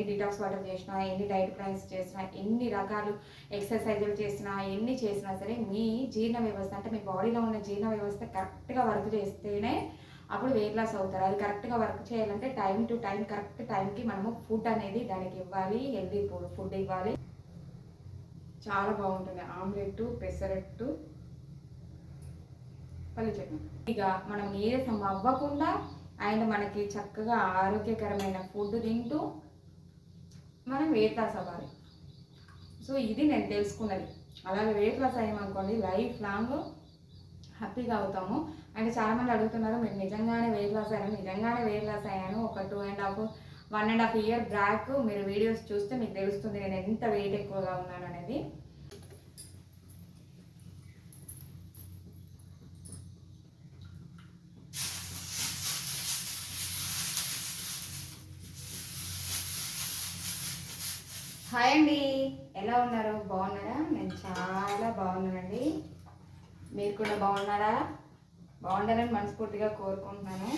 ఎన్ని detox water చేసినా, ఎన్ని డైట్ ప్లాన్స్ చేసినా, ఎన్ని రకాలు ఎక్సర్సైజులు చేసినా, ఎన్ని చేసినా సరే మీ జీర్ణ వ్యవస్థ అంటే మీ బాడీలో ఉన్న జీర్ణ వ్యవస్థ కరెక్ట్గా వర్క్ చేస్తేనే అప్పుడు వెయిట్ లాస్ అవుతారు. అది కరెక్ట్గా వర్క్ చేయాలంటే టైం టు టైం కరెక్ట్ టైంకి మనము ఫుడ్ అనేది దానికి ఇవ్వాలి, హెల్దీ ఫుడ్ ఇవ్వాలి. చాలా బాగుంటుంది ఆమ్లెట్, పెసరట్టు, పల్లి చట్నీ. ఇక మనం నీరసం అవ్వకుండా అండ్ మనకి చక్కగా ఆరోగ్యకరమైన ఫుడ్ తింటూ మనం వెయిట్ లాస్ అవ్వాలి. సో ఇది నేను తెలుసుకున్నది. అలాగే వెయిట్ లాస్ అయ్యామనుకోండి లైఫ్ లాంగ్ హ్యాపీగా అవుతాము. అంటే చాలామంది అడుగుతున్నారు, మీరు నిజంగానే వెయిట్ లాస్ అయ్యాను. నిజంగానే వెయిట్ లాస్ అయ్యాను. ఒక 1.5 ఇయర్ బ్యాక్ మీరు వీడియోస్ చూస్తే మీకు తెలుస్తుంది నేను ఎంత వెయిట్ ఎక్కువగా ఉన్నాను అనేది. హాయ్ అండి, ఎలా ఉన్నారు? బాగున్నారా? నేను చాలా బాగున్నానండి. మీరు కూడా బాగున్నారా? బాగుండాలని మనస్ఫూర్తిగా కోరుకుంటున్నాను.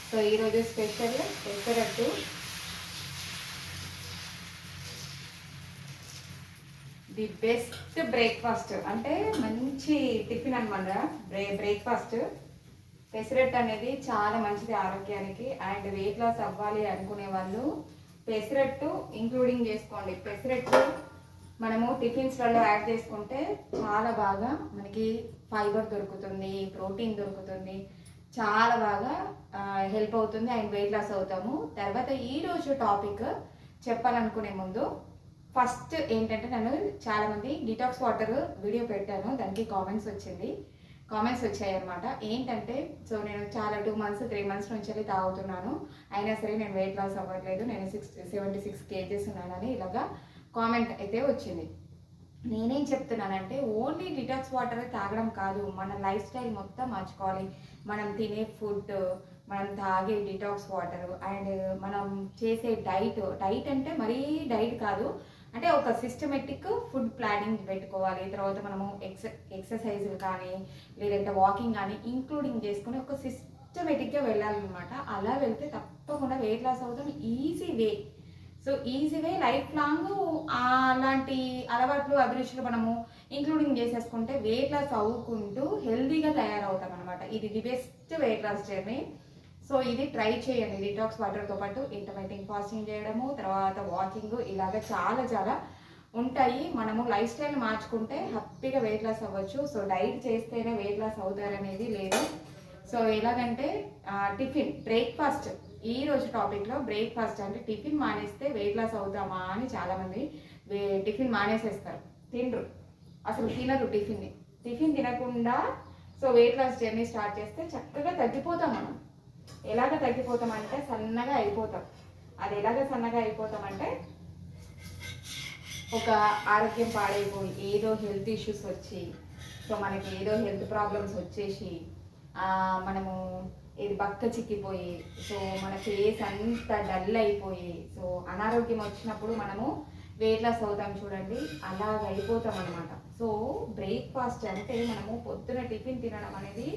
సో ఈరోజు special pesarattu. The best breakfast అంటే మంచి టిఫిన్ అనమాట. బ్రేక్ఫాస్ట్ పెసరట్టు అనేది చాలా మంచిది ఆరోగ్యానికి. అండ్ వెయిట్ లాస్ అవ్వాలి అనుకునే వాళ్ళు పెసరట్టు ఇంక్లూడింగ్ చేసుకోండి. పెసరట్టు మనము టిఫిన్స్లలో యాడ్ చేసుకుంటే చాలా బాగా మనకి ఫైబర్ దొరుకుతుంది, ప్రోటీన్ దొరుకుతుంది, చాలా బాగా హెల్ప్ అవుతుంది అండ్ వెయిట్ లాస్ అవుతాము. తర్వాత ఈరోజు టాపిక్ చెప్పాలనుకునే ముందు ఫస్ట్ ఏంటంటే, నేను చాలామంది డిటాక్స్ వాటర్ వీడియో పెట్టాను, దానికి కామెంట్స్ వచ్చాయి అనమాట. ఏంటంటే, సో నేను చాలా 2 months 3 months నుంచి తాగుతున్నాను, అయినా సరే నేను వెయిట్ లాస్ అవ్వట్లేదు, నేను 76 kgs ఉన్నానని ఇలాగా కామెంట్ అయితే వచ్చింది. నేనేం చెప్తున్నానంటే, ఓన్లీ డిటాక్స్ వాటర్ తాగడం కాదు, మన లైఫ్ స్టైల్ మొత్తం మార్చుకోవాలి. మనం తినే ఫుడ్, మనం తాగే డిటాక్స్ వాటర్ అండ్ మనం చేసే డైట్ అంటే మరీ డైట్ కాదు, అంటే ఒక సిస్టమేటిక్ ఫుడ్ ప్లానింగ్ పెట్టుకోవాలి. తర్వాత మనము ఎక్సర్సైజులు కానీ లేదంటే వాకింగ్ కానీ ఇంక్లూడింగ్ చేసుకుని ఒక సిస్టమేటిక్గా వెళ్ళాలన్నమాట. అలా వెళ్తే తప్పకుండా వెయిట్ లాస్ అవుతాం. ఈజీ వే లైఫ్ లాంగ్ అలాంటి అలవాట్లు అభిరుచులు మనము ఇంక్లూడింగ్ చేసేసుకుంటే వెయిట్ లాస్ అవ్వుకుంటూ హెల్దీగా తయారవుతాం అనమాట. ఇది the best weight loss journey. So ఇది ట్రై చేయండి. డిటాక్స్ వాటర్తో పాటు ఇంటర్మిటెంట్ ఫాస్టింగ్ చేయడము, తర్వాత వాకింగ్, ఇలాగ చాలా ఉంటాయి. మనము లైఫ్ స్టైల్ మార్చుకుంటే హ్యాపీగా వెయిట్ లాస్ అవ్వచ్చు. సో డైట్ చేస్తేనే వెయిట్ లాస్ అవుతారనేది లేదు. సో ఎలాగంటే టిఫిన్ బ్రేక్ఫాస్ట్, ఈ రోజు టాపిక్లో బ్రేక్ఫాస్ట్ అంటే టిఫిన్ మానేస్తే వెయిట్ లాస్ అవుతామా అని చాలామంది టిఫిన్ మానేసేస్తారు, తినరు టిఫిన్ తినకుండా. So weight loss journey start చేస్తే చక్కగా తగ్గిపోతాం. మనం ఎలాగ తగ్గిపోతామంటే సన్నగా అయిపోతాం. అది ఎలాగ సన్నగా అయిపోతామంటే, ఒక ఆరోగ్యం పాడైపోయి ఏదో హెల్త్ ఇష్యూస్ వచ్చి, సో మనకి ఏదో హెల్త్ ప్రాబ్లమ్స్ వచ్చేసి మనము ఇది బక్క చిక్కిపోయి, సో మన ఫేస్ అంతా డల్ అయిపోయి, సో అనారోగ్యం వచ్చినప్పుడు మనము వెయిట్ లాస్ అవుతాం చూడండి, అలాగ అయిపోతాం అనమాట. సో బ్రేక్ఫాస్ట్ అంటే మనము పొద్దున టిఫిన్ తినడం అనేది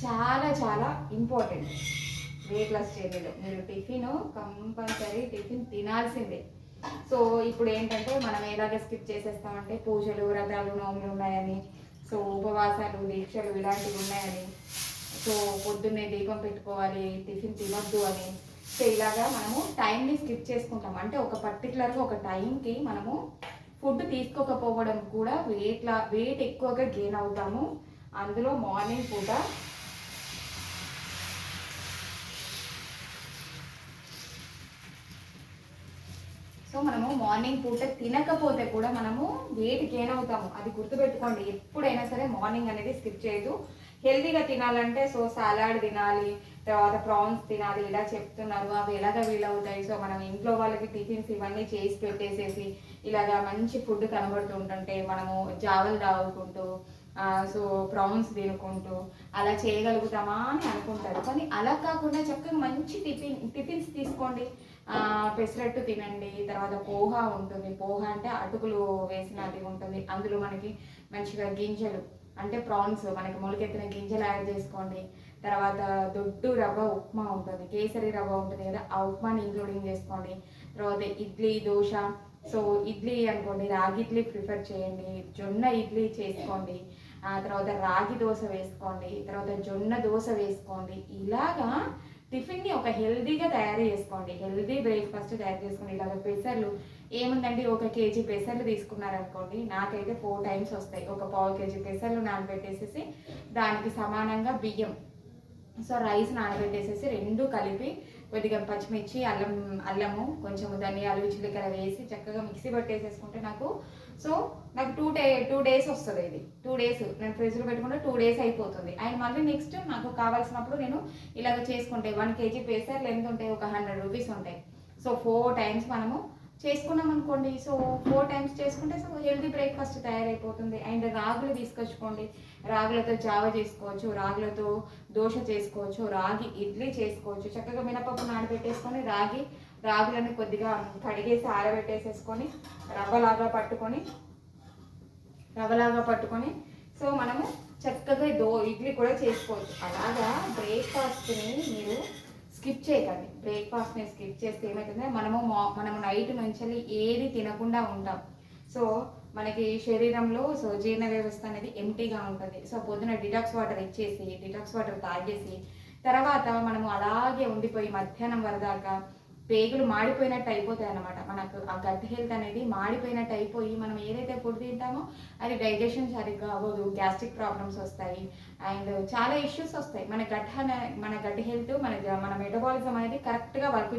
చాలా ఇంపార్టెంట్. వెయిట్ లాస్ జర్నీలో మీరు కంపల్సరీ టిఫిన్ తినాల్సిందే. సో ఇప్పుడు ఏంటంటే మనం ఎలాగ స్కిప్ చేసేస్తామంటే, పూజలు, వ్రతాలు, నోములు ఉన్నాయని, సో ఉపవాసాలు, దీక్షలు ఇలాంటివి ఉన్నాయని, సో పొద్దున్నే దీపం పెట్టుకోవాలి, టిఫిన్ తినొద్దు అని, సో ఇలాగా మనము టైంని స్కిప్ చేసుకుంటాం. అంటే ఒక పర్టికులర్గా ఒక టైంకి మనము ఫుడ్ తీసుకోకపోవడం కూడా వెయిట్ ఎక్కువగా గెయిన్ అవుతాము. అందులో మార్నింగ్ పూట సో మనము మార్నింగ్ పూట తినకపోతే కూడా మనము వెయిట్ గెయిన్ అవుతాము. అది గుర్తుపెట్టుకోండి. ఎప్పుడైనా సరే మార్నింగ్ అనేది స్కిప్ చేయదు. హెల్తీగా తినాలంటే సో సాలాడ్ తినాలి, తర్వాత ప్రాన్స్ తినాలి, ఇలా చెప్తున్నారు. అవి ఎలాగ వీలవుతాయి? సో మనం ఇంట్లో వాళ్ళకి టిఫిన్స్ ఇవన్నీ చేసి పెట్టేసేసి ఇలాగా మంచి ఫుడ్ కనబడుతుంటుంటే మనము జావలు తాగుకుంటూ సో ప్రాన్స్ తినుకుంటూ అలా చేయగలుగుతామా అని అనుకుంటారు. కానీ అలా కాకుండా చక్కగా మంచి టిఫిన్స్ తీసుకోండి. పెసరట్టు తినండి, తర్వాత పోహా ఉంటుంది. పోహా అంటే అటుకులు వేసినది ఉంటుంది. అందులో మనకి మంచిగా గింజలు అంటే ప్రాన్స్, మనకి మొలకెత్తిన గింజలు యాడ్ చేసుకోండి. తర్వాత దొడ్డు రవ్వ ఉప్మా ఉంటుంది, కేసరి రవ్వ ఉంటుంది కదా, ఆ ఉప్మాని ఇంక్లూడింగ్ చేసుకోండి. తర్వాత ఇడ్లీ దోశ. సో ఇడ్లీ అనుకోండి, రాగి ఇడ్లీ ప్రిఫర్ చేయండి, జొన్న ఇడ్లీ చేసుకోండి, తర్వాత రాగి దోశ వేసుకోండి, తర్వాత జొన్న దోశ వేసుకోండి. ఇలాగా టిఫిన్ని ఒక హెల్దీగా తయారు చేసుకోండి, హెల్దీ బ్రేక్ఫాస్ట్ తయారు చేసుకోండి. ఇలాగ పెసర్లు ఏముందండి, 1 కేజీ పెసర్లు తీసుకున్నారనుకోండి, నాకైతే 4 టైమ్స్ వస్తాయి. ఒక పావు కేజీ పెసర్లు నానబెట్టేసేసి దానికి సమానంగా బియ్యం, సో రైస్ నానబెట్టేసేసి రెండు కలిపి కొద్దిగా పచ్చిమిర్చి అల్లము కొంచెం ధనియాలు జీలకర్ర వేసి చక్కగా మిక్సీ పట్టేసేసుకుంటే నాకు 2 డేస్ వస్తుంది. ఇది 2 డేస్ నేను ఫ్రిడ్జ్లో పెట్టుకుంటే 2 డేస్ అయిపోతుంది. అండ్ మళ్ళీ నెక్స్ట్ నాకు కావాల్సినప్పుడు నేను ఇలాగ చేసుకుంటే 1 కేజీ పెసర్లు ఎంత ఉంటాయి, ఒక 100 రూపీస్ ఉంటాయి. సో 4 టైమ్స్ మనము చేసుకున్నాం అనుకోండి, సో 4 టైమ్స్ చేసుకుంటే సో హెల్దీ బ్రేక్ఫాస్ట్ తయారైపోతుంది. అండ్ రాగులు తీసుకొచ్చుకోండి, రాగులతో జావ చేసుకోవచ్చు, రాగులతో దోశ చేసుకోవచ్చు, రాగి ఇడ్లీ చేసుకోవచ్చు. చక్కగా మినపప్పు నానబెట్టేసుకొని రాగులను కొద్దిగా కడిగేసి ఆరబెట్టేసేసుకొని రవ్వలాగా పట్టుకొని సో మనము చక్కగా ఇడ్లీ కూడా చేసుకోవచ్చు. అలాగా బ్రేక్ఫాస్ట్ని మీరు స్కిప్ చేయకండి. బ్రేక్ఫాస్ట్ని స్కిప్ చేస్తే ఏమవుతుందంటే మనము నైట్ నుంచి ఏది తినకుండా ఉంటాం. సో మనకి శరీరంలో జీర్ణ వ్యవస్థ అనేది ఎంటీగా ఉంటుంది. సో పొద్దున డిటాక్స్ వాటర్ తాగేసి తర్వాత మనము అలాగే ఉండిపోయి మధ్యాహ్నం వరదాకా పేగులు మాడిపోయినట్టు అయిపోతాయి అన్నమాట. మనకు ఆ గట్ హెల్త్ అనేది మాడిపోయినట్టు అయిపోయి మనం ఏదైతే ఫుడ్ తింటామో అది డైజెషన్ సరిగ్గా అవ్వదు, గ్యాస్ట్రిక్ ప్రాబ్లమ్స్ వస్తాయి, అండ్ చాలా ఇష్యూస్ వస్తాయి. మన గట్ హెల్త్ మన మెటబాలిజం అనేది కరెక్ట్గా వర్క్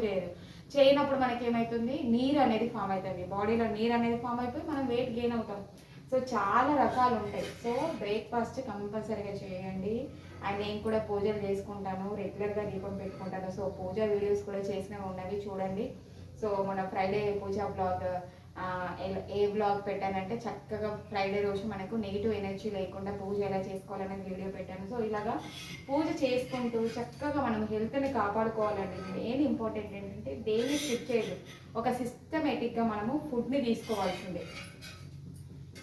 చేయనప్పుడు మనకి ఏమవుతుంది, నీరు అనేది ఫామ్ అవుతుంది, బాడీలో నీరు అనేది ఫామ్ అయిపోయి మనం వెయిట్ గెయిన్ అవుతాం. సో చాలా రకాలు ఉంటాయి. సో బ్రేక్ఫాస్ట్ కంపల్సరీగా చేయండి. అండ్ నేను కూడా పూజలు చేసుకుంటాను, రెగ్యులర్గా దీపం పెట్టుకుంటాను. సో పూజ వీడియోస్ కూడా చేసినవి ఉన్నవి చూడండి. సో మన ఫ్రైడే పూజా బ్లాగ్ ఏ బ్లాగ్ పెట్టానంటే చక్కగా ఫ్రైడే రోజు మనకు నెగిటివ్ ఎనర్జీ లేకుండా పూజ ఎలా చేసుకోవాలనేది వీడియో పెట్టాను. సో ఇలాగా పూజ చేసుకుంటూ చక్కగా మనం హెల్త్ని కాపాడుకోవాలండి. మెయిన్ ఇంపార్టెంట్ ఏంటంటే డైలీ స్కిప్ చేయదు, ఒక సిస్టమేటిక్గా మనము ఫుడ్ని తీసుకోవాల్సిందే.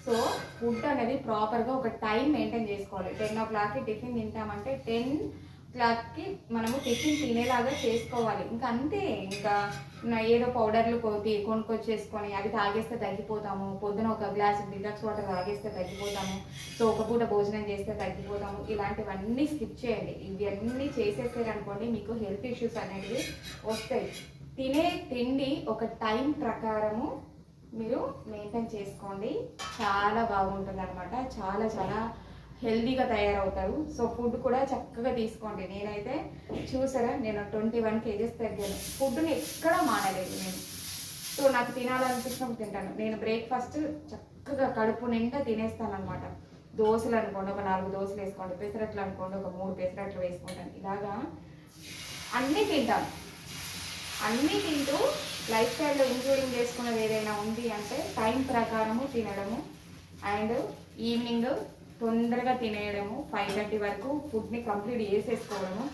సో ఫుడ్ అనేది ప్రాపర్గా ఒక టైం మెయింటైన్ చేసుకోవాలి. 10 o'clockకి టిఫిన్ తింటామంటే 10 o'clockకి మనము టిఫిన్ తినేలాగా చేసుకోవాలి. ఇంకా అంతే, ఇంకా ఏదో పౌడర్లు కొనుక్కొచ్చేసుకొని అవి తాగేస్తే తగ్గిపోతాము, పొద్దున ఒక గ్లాస్ డిటాక్స్ వాటర్ తాగేస్తే తగ్గిపోతాము, సో ఒక పూట భోజనం చేస్తే తగ్గిపోతాము. ఇలాంటివన్నీ స్కిప్ చేయండి. ఇవన్నీ చేసేసారనుకోండి మీకు హెల్త్ ఇష్యూస్ అనేవి వస్తాయి. తినే తిండి ఒక టైం ప్రకారము మీరు మెయింటైన్ చేసుకోండి, చాలా బాగుంటుంది అనమాట. చాలా హెల్దీగా తయారవుతారు. సో ఫుడ్ కూడా చక్కగా తీసుకోండి. నేనైతే చూసారా, నేను 21 kgs తగ్గాను. ఫుడ్ని ఎక్కడా మానలేదు నేను. సో నాకు తినాలనిపించినప్పుడు తింటాను. నేను బ్రేక్ఫాస్ట్ చక్కగా కడుపు నిండా తినేస్తాను అనమాట. దోశలు అనుకోండి, ఒక 4 దోశలు వేసుకోండి, పెసరట్లు అనుకోండి, ఒక 3 పెసరట్లు వేసుకుంటాను. ఇలాగా అన్నీ తింటాను. అన్నీ తింటూ లైఫ్ స్టైల్లో ఇంక్లూడింగ్ చేసుకున్నది ఏదైనా ఉంది అంటే టైం ప్రకారము తినడము, అండ్ ఈవినింగ్ తొందరగా తినేయడము, 5:30 వరకు ఫుడ్ని కంప్లీట్ చేసేసుకోవడము,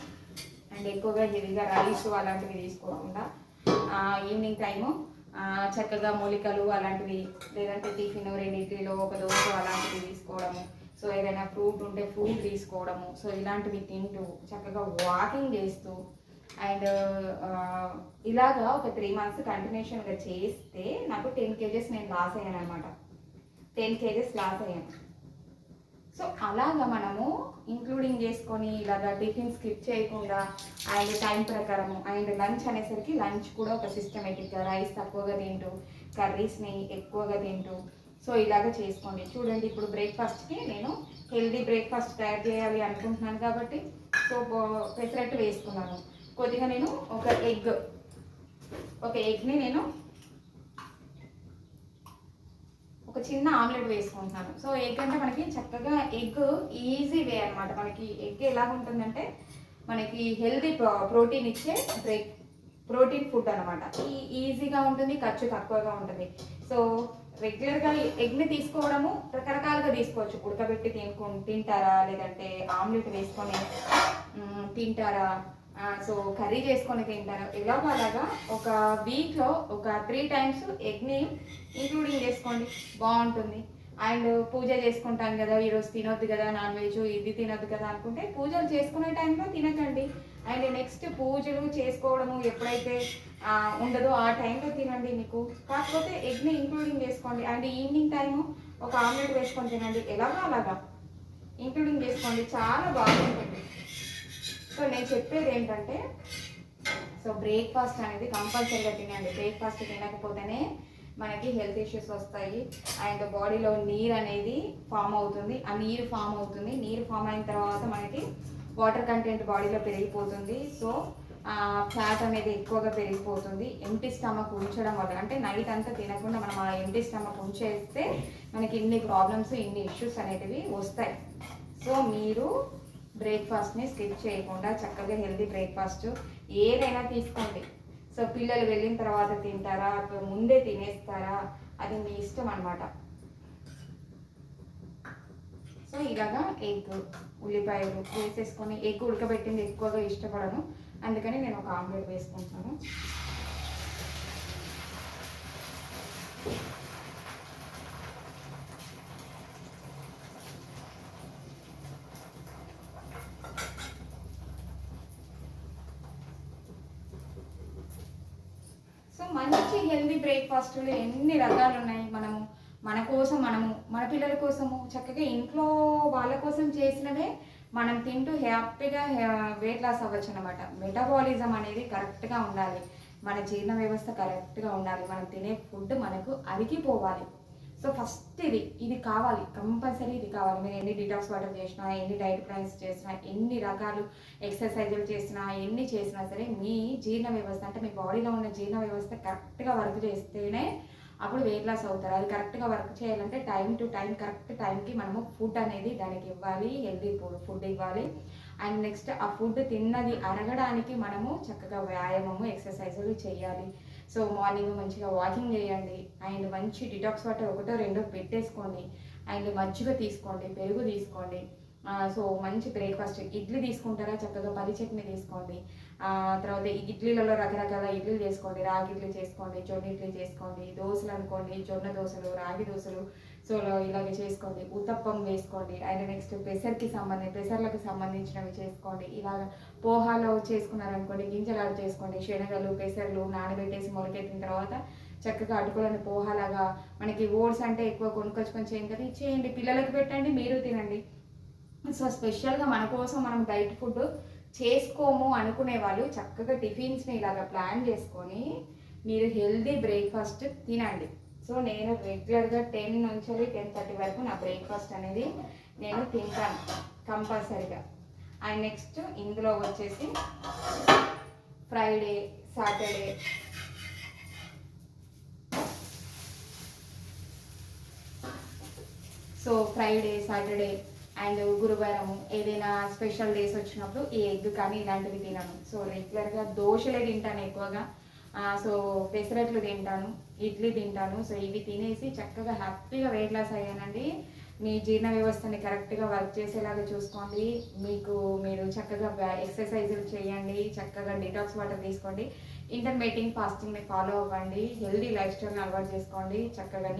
అండ్ ఎక్కువగా హెవీగా రైస్ అలాంటివి తీసుకోకుండా ఈవినింగ్ టైము చక్కగా మూలికలు అలాంటివి, లేదంటే టిఫిన్ 2 ఇడ్లీలో ఒక దోశ అలాంటివి తీసుకోవడము, సో ఏదైనా ఫ్రూట్ ఉంటే ఫ్రూట్ తీసుకోవడము. సో ఇలాంటివి తింటూ చక్కగా వాకింగ్ చేస్తూ అండ్ ఇలాగా ఒక 3 months కంటిన్యూషన్గా చేస్తే నాకు 10 kgs నేను లాస్ అయ్యాను అనమాట. 10 kgs లాస్ అయ్యాను. సో అలాగా మనము ఇంక్లూడింగ్ చేసుకొని ఇలాగా టిఫిన్ స్కిప్ చేయకుండా అండ్ టైం ప్రకారము, అండ్ లంచ్ అనేసరికి లంచ్ కూడా ఒక సిస్టమేటిక్గా రైస్ తక్కువగా తింటూ కర్రీస్ని ఎక్కువగా తింటూ సో ఇలాగ చేసుకోండి. చూడండి, ఇప్పుడు బ్రేక్ఫాస్ట్కి నేను హెల్దీ బ్రేక్ఫాస్ట్ తయారు చేయాలి అనుకుంటున్నాను కాబట్టి సో పెసరట్టు వేసుకున్నాను. కొద్దిగా నేను ఒక ఎగ్ని నేను ఒక చిన్న ఆమ్లెట్ వేసుకుంటున్నాను. సో ఎగ్ అంటే మనకి చక్కగా ఎగ్ ఈజీ వే అనమాట. మనకి ఎగ్ ఎలా ఉంటుందంటే మనకి హెల్దీ ప్రోటీన్ ఇచ్చే ప్రోటీన్ ఫుడ్ అనమాట. ఈజీగా ఉంటుంది, ఖర్చు తక్కువగా ఉంటుంది. సో రెగ్యులర్గా ఎగ్ని తీసుకోవడము రకరకాలుగా తీసుకోవచ్చు. ఉడకబెట్టి తింటారా, లేదంటే ఆమ్లెట్ వేసుకొని తింటారా, సో కర్రీ చేసుకొని తింటారు, ఎలాగో అలాగా ఒక వీక్లో ఒక 3 times ఎగ్ని ఇంక్లూడింగ్ చేసుకోండి, బాగుంటుంది. అండ్ పూజ చేసుకుంటాం కదా, ఈరోజు తినొద్దు కదా నాన్ వెజ్, ఇది తినొద్దు కదా అనుకుంటే పూజలు చేసుకునే టైంలో తినకండి. అండ్ నెక్స్ట్ పూజలు చేసుకోవడము ఎప్పుడైతే ఉండదో ఆ టైంలో తినండి మీకు. కాకపోతే ఎగ్ని ఇంక్లూడింగ్ చేసుకోండి. అండ్ ఈవినింగ్ టైము ఒక ఆమ్లెట్ వేసుకొని తినండి, ఎలాగో అలాగా ఇంక్లూడింగ్ చేసుకోండి, చాలా బాగుంటుంది. సో నేను చెప్పేది ఏంటంటే, సో బ్రేక్ఫాస్ట్ అనేది కంపల్సరీగా తినండి. బ్రేక్ఫాస్ట్ తినకపోతేనే మనకి హెల్త్ ఇష్యూస్ వస్తాయి. అండ్ బాడీలో నీరు అనేది ఫామ్ అవుతుంది. ఆ నీరు ఫామ్ అవుతుంది. నీరు ఫామ్ అయిన తర్వాత మనకి వాటర్ కంటెంట్ బాడీలో పెరిగిపోతుంది. సో ఫ్యాట్ అనేది ఎక్కువగా పెరిగిపోతుంది. ఎంటీ స్టమక్ ఉంచడం వల్ల, అంటే నైట్ అంతా తినకుండా మనం ఆ ఎంటీ స్టమక్ ఉంచేస్తే మనకి ఇన్ని ప్రాబ్లమ్స్, ఇన్ని ఇష్యూస్ అనేటివి వస్తాయి. సో మీరు బ్రేక్ఫాస్ట్ని స్కిప్ చేయకుండా చక్కగా హెల్తీ బ్రేక్ఫాస్ట్ ఏదైనా తీసుకోండి. సో పిల్లలు వెళ్ళిన తర్వాత తింటారా, ముందే తినేస్తారా, అది మీ ఇష్టం అనమాట. సో ఇలాగా ఎగ్, ఉల్లిపాయలు వేసేసుకొని, ఎగ్ ఉడకబెట్టింది ఎక్కువగా ఇష్టపడను, అందుకని నేను ఒక ఆమ్లెట్ వేసుకుంటాను. సో మంచి హెల్దీ బ్రేక్ఫాస్ట్లు ఎన్ని రకాలు ఉన్నాయి. మన కోసం, మన పిల్లల కోసము చక్కగా ఇంట్లో వాళ్ళ కోసం చేసినవే మనం తింటూ హ్యాపీగా వెయిట్ లాస్ అవ్వచ్చు అనమాట. మెటబాలిజం అనేది కరెక్ట్గా ఉండాలి, మన జీర్ణ వ్యవస్థ కరెక్ట్గా ఉండాలి, మనం తినే ఫుడ్ మనకు అరిగిపోవాలి. సో ఫస్ట్ ఇది కావాలి, కంపల్సరీ ఇది కావాలి. మీరు ఎన్ని డిటాక్స్ వాటర్ చేసినా, ఎన్ని డైట్ ప్లాన్స్ చేసినా, ఎన్ని రకాలు ఎక్సర్సైజులు చేసినా, ఎన్ని చేసినా సరే మీ జీర్ణ వ్యవస్థ, అంటే మీ బాడీలో ఉన్న జీర్ణ వ్యవస్థ కరెక్ట్గా వర్క్ చేస్తేనే అప్పుడు వెయిట్ లాస్ అవుతారు. అది కరెక్ట్గా వర్క్ చేయాలంటే టైం టు టైం, కరెక్ట్ టైంకి మనము ఫుడ్ అనేది దానికి ఇవ్వాలి, హెల్తీ ఫుడ్ ఇవ్వాలి. అండ్ నెక్స్ట్ ఆ ఫుడ్ తిన్నది అరగడానికి మనము చక్కగా వ్యాయామము, ఎక్సర్సైజులు చేయాలి. సో మార్నింగ్ మంచిగా వాకింగ్ చేయండి. అండ్ మంచి డిటాక్స్ వాటర్ ఒకటో రెండో పెట్టేసుకోండి. అండ్ మజ్జిగ తీసుకోండి, పెరుగు తీసుకోండి. సో మంచి బ్రేక్ఫాస్ట్. ఇడ్లీ తీసుకుంటారా, చక్కగా పల్లి చట్నీ తీసుకోండి. తర్వాత ఇడ్లీలలో రకరకాల ఇడ్లీలు చేసుకోండి. రాగి ఇడ్లీ చేసుకోండి, జొన్న ఇడ్లీ చేసుకోండి, దోశలు అనుకోండి, జొన్న దోశలు, రాగి దోశలు, సో ఇలాగ చేసుకోండి. ఉత్తప్పం వేసుకోండి. అండ్ నెక్స్ట్ పెసర్లకు సంబంధించినవి చేసుకోండి. ఇలాగ పోహాలో చేసుకున్నారనుకోండి, గింజలు యాడ్ చేసుకోండి. శనగలు, పెసర్లు నానబెట్టేసి మొలకెత్తిన తర్వాత చక్కగా అటుకులను పోహాలాగా, మనకి ఓట్స్ అంటే ఎక్కువ కొనుక్కొచ్చుకొని చేయండి, పిల్లలకు పెట్టండి, మీరు తినండి. సో స్పెషల్గా మన కోసం మనం డైట్ ఫుడ్ చేసుకోము అనుకునే వాళ్ళు చక్కగా టిఫిన్స్ని ఇలాగ ప్లాన్ చేసుకొని మీరు హెల్దీ బ్రేక్ఫాస్ట్ తినండి. సో నేను రెగ్యులర్గా 10 నుంచి 10:30 వరకు నా బ్రేక్ఫాస్ట్ అనేది నేను తింటాను కంపల్సరీగా. అండ్ నెక్స్ట్ ఇందులో వచ్చేసి Friday, Saturday, so Friday, Saturday and గురువారము ఏదైనా స్పెషల్ డేస్ వచ్చినప్పుడు ఈ ఎగ్ కానీ ఇలాంటివి తినను. సో రెగ్యులర్గా దోశలే తింటాను ఎక్కువగా. సో పెసరట్లు తింటాను, ఇడ్లీ తింటాను. సో ఇవి తినేసి చక్కగా హ్యాపీగా వెయిట్ లాస్ అయ్యానండి. మీ జీర్ణ వ్యవస్థని కరెక్ట్గా వర్క్ చేసేలాగా చూసుకోండి. మీరు చక్కగా ఎక్సర్సైజులు చేయండి, చక్కగా డిటాక్స్ వాటర్ తీసుకోండి, ఇంటర్మీడియట్ ఫాస్టింగ్ని ఫాలో అవ్వండి, హెల్దీ లైఫ్ స్టైల్ని అలవాటు చేసుకోండి. చక్కగా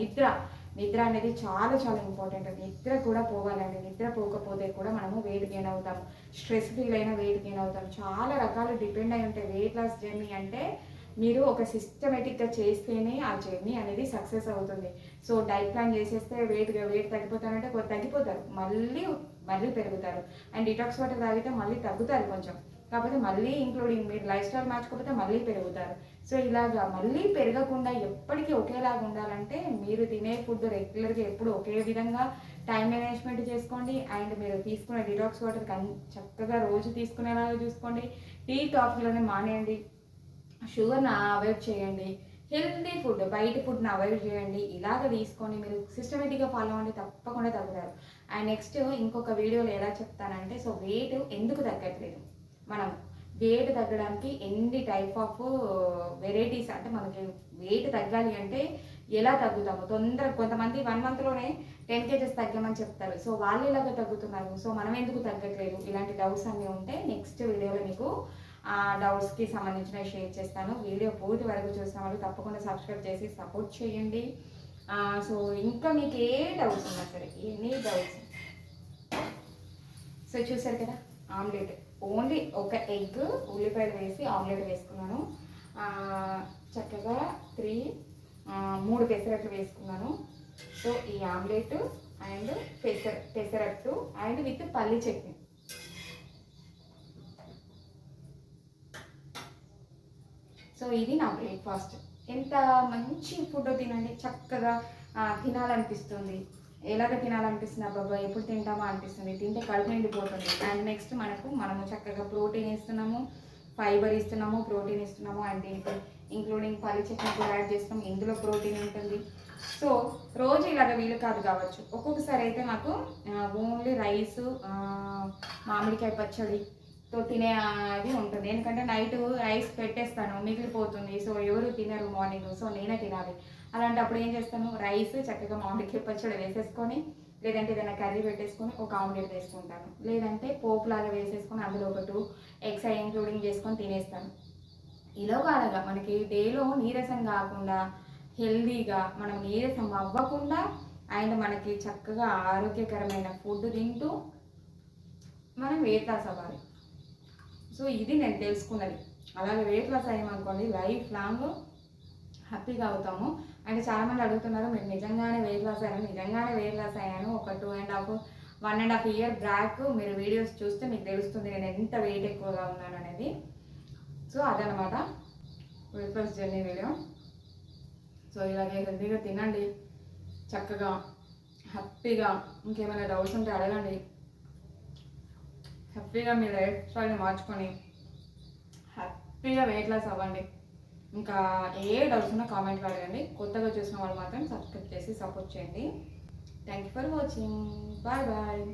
నిద్ర అనేది చాలా చాలా ఇంపార్టెంట్. నిద్ర కూడా పోవాలండి. నిద్ర పోకపోతే కూడా మనము వెయిట్ గెయిన్ అవుతాం, స్ట్రెస్ ఫీల్ అయినా వెయిట్ గెయిన్ అవుతాం. చాలా రకాలు డిపెండ్ అయి ఉంటాయి. వెయిట్ లాస్ జర్నీ అంటే మీరు ఒక సిస్టమేటిక్గా చేస్తేనే ఆ జర్నీ అనేది సక్సెస్ అవుతుంది. సో డైట్ ప్లాన్ చేసేస్తే వెయిట్ తగ్గిపోతారంటే తగ్గిపోతారు, మళ్ళీ పెరుగుతారు. అండ్ డిటాక్స్ వాటర్ తాగితే మళ్ళీ తగ్గుతారు కొంచెం, కాకపోతే మళ్ళీ ఇంక్లూడింగ్ మీరు లైఫ్ స్టైల్ మార్చుకోకపోతే మళ్ళీ పెరుగుతారు. సో ఇలాగా మళ్ళీ పెరగకుండా ఎప్పటికీ ఒకేలాగా ఉండాలంటే మీరు తినే ఫుడ్ రెగ్యులర్గా ఎప్పుడు ఒకే విధంగా టైం మేనేజ్మెంట్ చేసుకోండి. అండ్ మీరు తీసుకునే డిటాక్స్ వాటర్ చక్కగా రోజు తీసుకునేలాగా చూసుకోండి. టీ, కాఫీలని మానేయండి, షుగర్ని అవాయిడ్ చేయండి, హెల్తీ ఫుడ్, బయట ఫుడ్ని అవాయిడ్ చేయండి. ఇలాగ తీసుకొని మీరు సిస్టమేటిక్గా ఫాలో అవ్వండి, తప్పకుండా తగ్గుతారు. అండ్ నెక్స్ట్ ఇంకొక వీడియోలో ఎలా చెప్తానంటే, సో వెయిట్ ఎందుకు తగ్గట్లేదు, మనం వెయిట్ తగ్గడానికి ఎన్ని టైప్ ఆఫ్ వెరైటీస్, అంటే మనకి వెయిట్ తగ్గాలి అంటే ఎలా తగ్గుతాము కొంతమంది 1 monthలోనే 10 kgs తగ్గామని చెప్తారు. సో వాళ్ళు ఇలాగ తగ్గుతున్నారు, సో మనం ఎందుకు తగ్గట్లేదు, ఇలాంటి డౌట్స్ అన్నీ ఉంటే నెక్స్ట్ వీడియోలో మీకు ఆ డౌట్స్కి సంబంధించిన షేర్ చేస్తాను. వీడియో పూర్తి వరకు చూసిన వాళ్ళు తప్పకుండా సబ్స్క్రైబ్ చేసి సపోర్ట్ చేయండి. సో ఇంకా మీకు ఏ డౌట్స్ ఉన్నా సరే, ఎనీ డౌట్స్. సో చూసారు కదా, ఆమ్లెట్ ఓన్లీ ఒక ఎగ్ ఉల్లిపాయలు వేసి ఆమ్లెట్ వేసుకున్నాను. చక్కగా 3 పెసరట్లు వేసుకున్నాను. సో ఈ omelette and pesarattu and with పల్లి చట్నీ. సో ఇది నా బ్రేక్ఫాస్ట్. ఎంత మంచి ఫుడ్ తినండి, చక్కగా తినాలనిపిస్తుంది. ఎలాగ తినాలనిపిస్తుంది, అబ్బాబా ఎప్పుడు తింటామా అనిపిస్తుంది. తింటే కడుపు నిండిపోతుంది. అండ్ నెక్స్ట్ మనము చక్కగా ప్రోటీన్ ఇస్తున్నాము, ఫైబర్ ఇస్తున్నాము, ప్రోటీన్ ఇస్తున్నాము. అండ్ దీంట్లో ఇంక్లూడింగ్ పల్లి చట్నీ కూడా యాడ్ చేస్తాం, ఇందులో ప్రోటీన్ ఉంటుంది. సో రోజు ఇలాగ వీలు కాదు కావచ్చు. ఒక్కొక్కసారి అయితే నాకు ఓన్లీ రైస్, మామిడికాయ పచ్చడితో తినే అది ఉంటుంది. ఎందుకంటే నైట్ రైస్ పెట్టేస్తాను, మిగిలిపోతుంది. సో ఎవరు తినరు మార్నింగ్, సో నేనే తినాలి. అలాంటప్పుడు ఏం చేస్తాను, రైస్ చక్కగా మామిడికాయ పచ్చడి వేసేసుకొని, లేదంటే ఏదైనా కర్రీ పెట్టేసుకొని ఒక ఆమ్లెట్ వేసుకుంటాను. లేదంటే పోపులాగా వేసేసుకొని అందులో ఒక 2 ఎగ్స్ ఇంక్లూడింగ్ చేసుకొని తినేస్తాను. ఇలాగా మనకి డేలో నీరసం కాకుండా, హెల్దీగా, మనం నీరసం అవ్వకుండా అండ్ మనకి చక్కగా ఆరోగ్యకరమైన ఫుడ్ తింటూ మనం వెయిట్ లాస్ అవ్వాలి. సో ఇది నేను తెలుసుకున్నది. అలాగే వెయిట్ లాస్ అయ్యామనుకోండి లైఫ్ లాంగ్ హ్యాపీగా అవుతాము. అండ్ చాలామంది అడుగుతున్నారు, మీరు నిజంగానే వెయిట్ లాస్ అయ్యాను. నిజంగానే వెయిట్ లాస్ అయ్యాను. ఒక 1.5 ఇయర్ బ్యాక్ మీరు వీడియోస్ చూస్తే మీకు తెలుస్తుంది నేను ఎంత వెయిట్ ఎక్కువగా ఉన్నాను అనేది. సో అదనమాట weight loss journey video. So ఇలాగే హెల్తీగా తినండి, చక్కగా హ్యాపీగా. ఇంకేమైనా డౌట్స్ ఉంటే అడగండి. హ్యాపీగా మీ లైఫ్ స్టైల్ని మార్చుకొని హ్యాపీగా వెయిట్ లాస్ అవ్వండి. ఇంకా ఏ డౌట్స్ ఉన్నా కామెంట్లో అడగండి. కొత్తగా చూసిన వాళ్ళు మాత్రం సబ్స్క్రైబ్ చేసి సపోర్ట్ చేయండి. Thank you for watching. Bye bye.